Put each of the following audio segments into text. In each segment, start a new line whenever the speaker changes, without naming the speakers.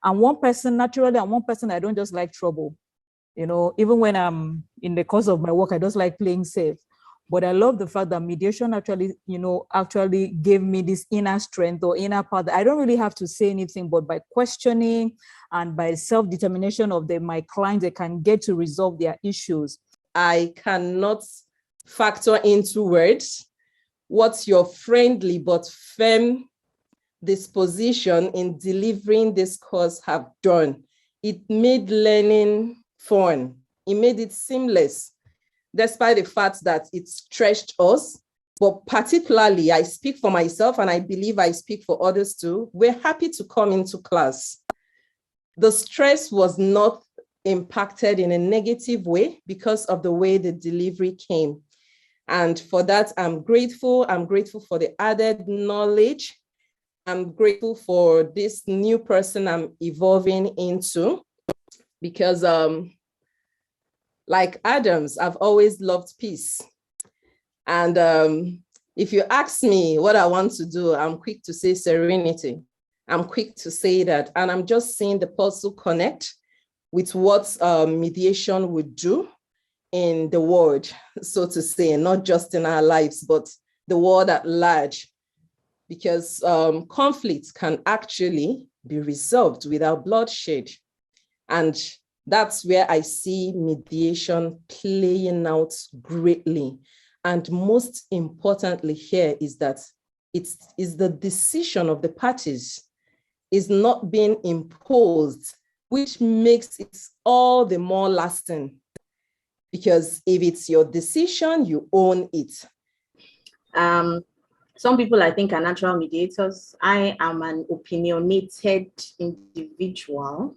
I'm one person, naturally, I'm one person, I don't just like trouble. Even when I'm in the course of my work, I just like playing safe. But I love the fact that mediation actually gave me this inner strength or inner power. I don't really have to say anything, but by questioning and by self-determination of my clients, they can get to resolve their issues.
I cannot factor into words what your friendly but firm disposition in delivering this course have done. It made learning fun. It made it seamless, despite the fact that it stretched us. But particularly, I speak for myself, and I believe I speak for others too. We're happy to come into class. The stress was not impacted in a negative way because of the way the delivery came. And for that, I'm grateful. I'm grateful for the added knowledge. I'm grateful for this new person I'm evolving into, because like Adams, I've always loved peace. And if you ask me what I want to do, I'm quick to say serenity. I'm quick to say that. And I'm just seeing the puzzle connect with what mediation would do in the world, so to say, not just in our lives, but the world at large. Because conflict can actually be resolved without bloodshed. And that's where I see mediation playing out greatly. And most importantly here is that it is the decision of the parties is not being imposed, which makes it all the more lasting. Because if it's your decision, you own it.
Some people, I think, are natural mediators. I am an opinionated individual.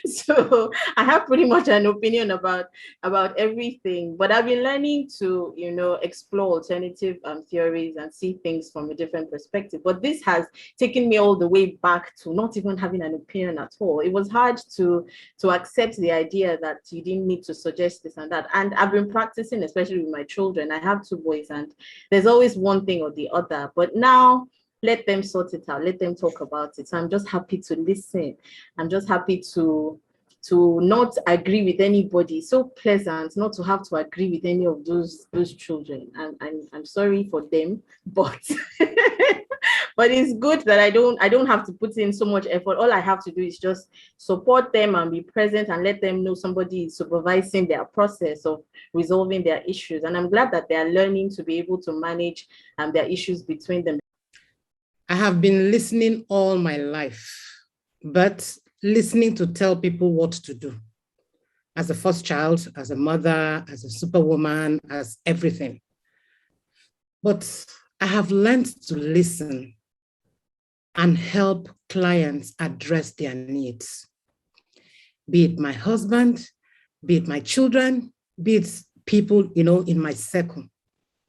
So I have pretty much an opinion about everything, but I've been learning to, explore alternative theories and see things from a different perspective. But this has taken me all the way back to not even having an opinion at all. It was hard to accept the idea that you didn't need to suggest this and that. And I've been practicing, especially with my children. I have 2 boys, and there's always one thing or the other. But now, let them sort it out. Let them talk about it. So I'm just happy to listen. I'm just happy to not agree with anybody. It's so pleasant not to have to agree with any of those children. And I'm sorry for them, but but it's good that I don't have to put in so much effort. All I have to do is just support them and be present and let them know somebody is supervising their process of resolving their issues. And I'm glad that they are learning to be able to manage their issues between them.
I have been listening all my life, but listening to tell people what to do. As a first child, as a mother, as a superwoman, as everything. But I have learned to listen and help clients address their needs. Be it my husband, be it my children, be it people, in my circle.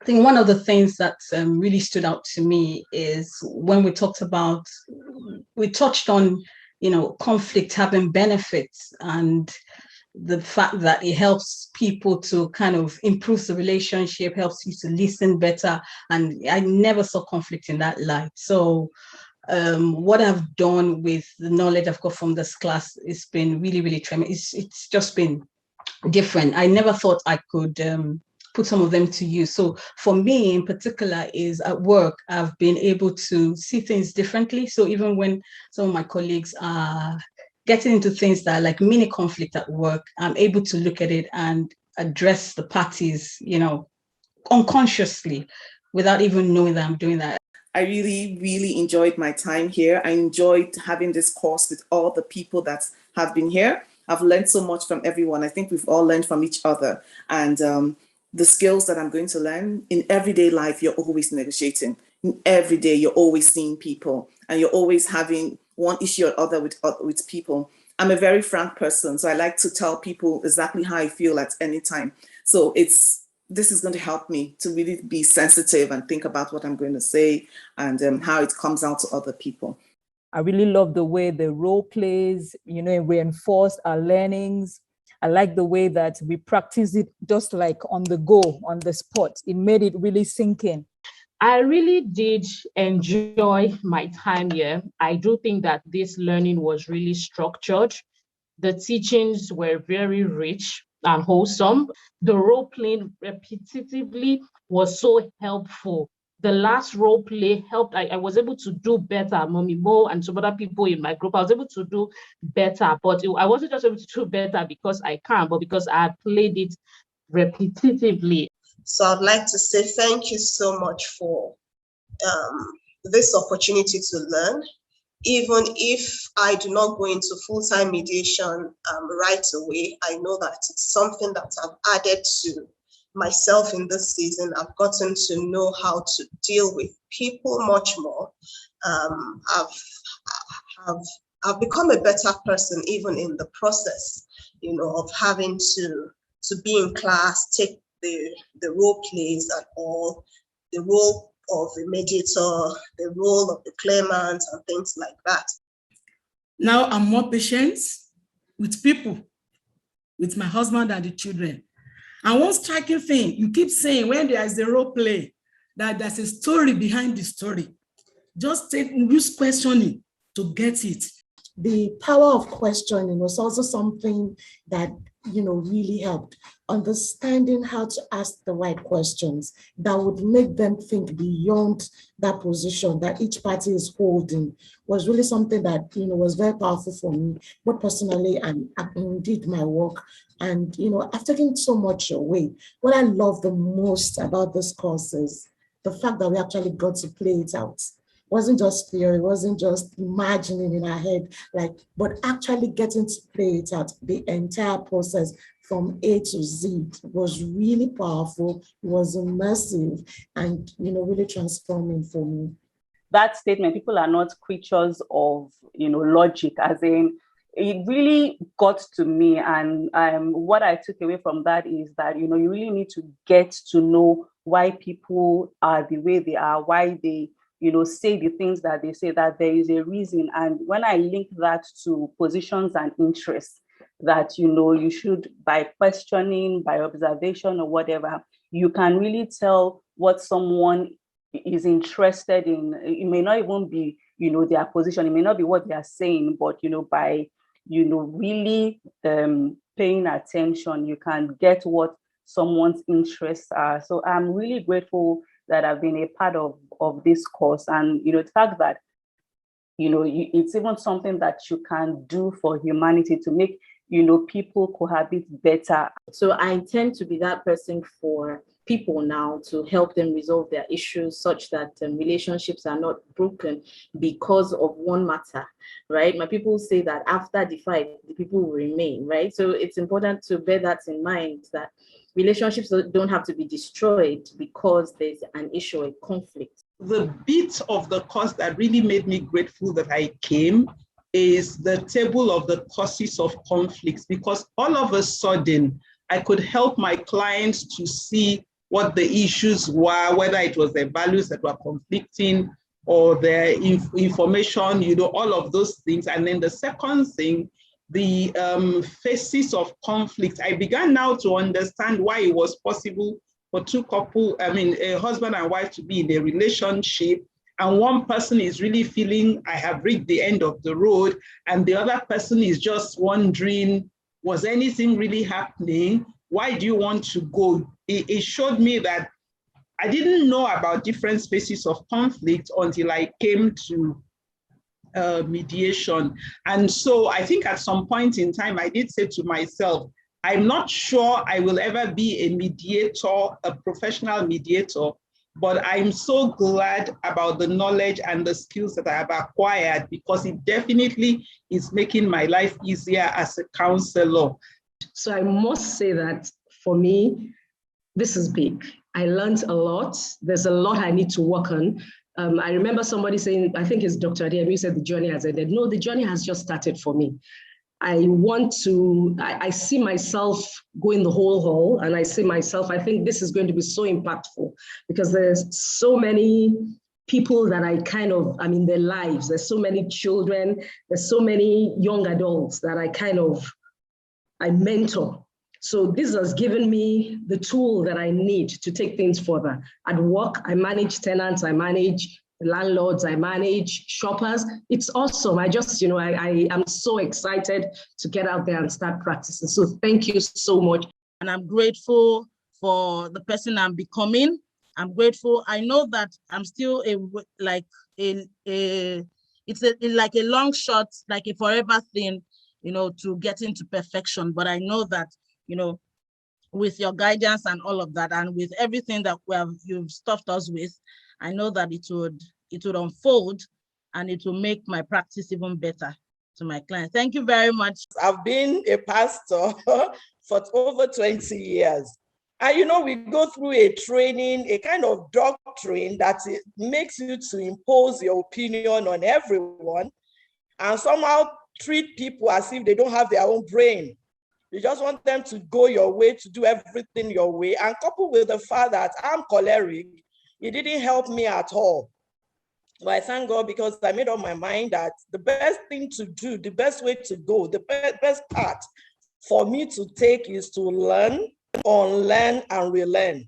I think one of the things that really stood out to me is when we touched on, conflict having benefits and the fact that it helps people to kind of improve the relationship, helps you to listen better. And I never saw conflict in that light. So what I've done with the knowledge I've got from this class, it's been really, really tremendous. It's just been different. I never thought I could put some of them to use. So for me in particular is at work, I've been able to see things differently. So even when some of my colleagues are getting into things that are like mini conflict at work, I'm able to look at it and address the parties, unconsciously without even knowing that I'm doing that.
I really, really enjoyed my time here. I enjoyed having this course with all the people that have been here. I've learned so much from everyone. I think we've all learned from each other. And the skills that I'm going to learn in everyday life, you're always negotiating. Every day, you're always seeing people and you're always having one issue or other with people. I'm a very frank person, so I like to tell people exactly how I feel at any time. So this is going to help me to really be sensitive and think about what I'm going to say and how it comes out to other people.
I really love the way the role plays, reinforced our learnings. I like the way that we practice it just like on the go, on the spot. It made it really sink in.
I really did enjoy my time here. I do think that this learning was really structured. The teachings were very rich and wholesome. The role playing repetitively was so helpful. The last role play helped. I was able to do better. Mommy Mo and some other people in my group, I was able to do better. But I wasn't just able to do better because I can, but because I had played it repetitively.
So I'd like to say thank you so much for this opportunity to learn. Even if I do not go into full-time mediation right away, I know that it's something that I've added to myself in this season. I've gotten to know how to deal with people much more. I've become a better person even in the process, of having to be in class, take the role plays and all, the role of the mediator, the role of the claimant and things like that.
Now I'm more patient with people, with my husband and the children. And one striking thing, you keep saying when there is a role play, that there's a story behind the story. Just use questioning to get it.
The power of questioning was also something that, really helped. Understanding how to ask the right questions that would make them think beyond that position that each party is holding was really something that, was very powerful for me, both personally and indeed my work. And, I've taken so much away. What I love the most about this course is the fact that we actually got to play it out. It wasn't just theory, it wasn't just imagining in our head, but actually getting to play it out. The entire process from A to Z was really powerful, it was immersive, and really transforming for me.
That statement, people are not creatures of logic, as in it really got to me. And what I took away from that is that you really need to get to know why people are the way they are, why they say the things that they say, that there is a reason. And when I link that to positions and interests, that you should, by questioning, by observation or whatever, you can really tell what someone is interested in. It may not even be their position, it may not be what they are saying, but by really paying attention, you can get what someone's interests are. So I'm really grateful that I've been a part of this course, and the fact that it's even something that you can do for humanity to make people cohabit better.
So I intend to be that person for people now, to help them resolve their issues such that relationships are not broken because of one matter, right? My people say that after the fight, the people will remain, right? So it's important to bear that in mind, that relationships don't have to be destroyed because there's an issue, a conflict.
The bit of the course that really made me grateful that I came is the table of the causes of conflicts, because all of a sudden I could help my clients to see what the issues were, whether it was their values that were conflicting or their information, all of those things. And then the second thing, the phases of conflict. I began now to understand why it was possible for a husband and wife to be in a relationship, and one person is really feeling, I have reached the end of the road, and the other person is just wondering, was anything really happening? Why do you want to go? It showed me that I didn't know about different spaces of conflict until I came to mediation. And so I think at some point in time, I did say to myself, I'm not sure I will ever be a mediator, a professional mediator, but I'm so glad about the knowledge and the skills that I have acquired, because it definitely is making my life easier as a counselor.
So I must say that for me, this is big. I learned a lot. There's a lot I need to work on. I remember somebody saying, I think it's Dr. Adeyemi, said the journey has ended. No, the journey has just started for me. I see myself going the whole haul, and I see myself, I think this is going to be so impactful, because there's so many people that I'm in their lives. There's so many children, there's so many young adults that I mentor. So this has given me the tool that I need to take things further. At work, I manage tenants, I manage landlords, I manage shoppers. It's awesome. I just, I am so excited to get out there and start practicing. So thank you so much.
And I'm grateful for the person I'm becoming. I'm grateful. I know that I'm still like a long shot, like a forever thing, to get into perfection. But I know that, with your guidance and all of that, and with everything that you've stuffed us with, I know that it would unfold and it will make my practice even better to my clients. Thank you very much.
I've been a pastor for over 20 years. And we go through a training, a kind of doctrine that makes you to impose your opinion on everyone and somehow treat people as if they don't have their own brain. You just want them to go your way, to do everything your way. And coupled with the fact that I'm choleric, it didn't help me at all. But I thank God because I made up my mind that the best thing to do, the best way to go, the best path for me to take is to learn, unlearn, and relearn.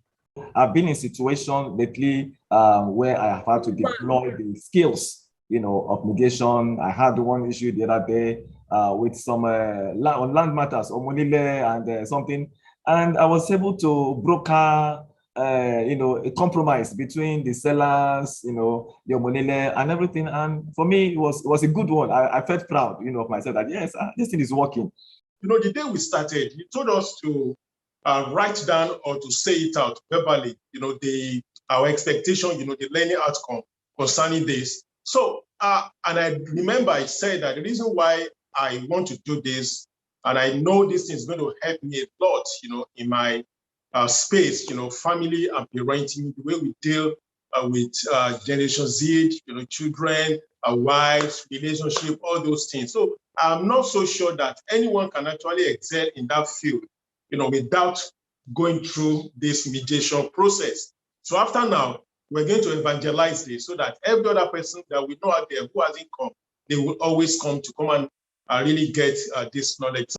I've been in situations lately where I have had to deploy the skills, of mediation. I had one issue the other day with some on land matters, and something, and I was able to broker, a compromise between the sellers, your monile and everything. And for me, it was a good one. I felt proud, of myself that yes, this thing is working.
The day we started, you told us to write down or to say it out verbally, our expectation, the learning outcome concerning this. So, and I remember I said that the reason why I want to do this, and I know this is going to help me a lot, in my space, family and parenting, the way we deal with Generation Z, children, wives, relationship, all those things. So I'm not so sure that anyone can actually excel in that field, without going through this mediation process. So after now, we're going to evangelize this so that every other person that we know out there who hasn't come, they will always come and really get this knowledge.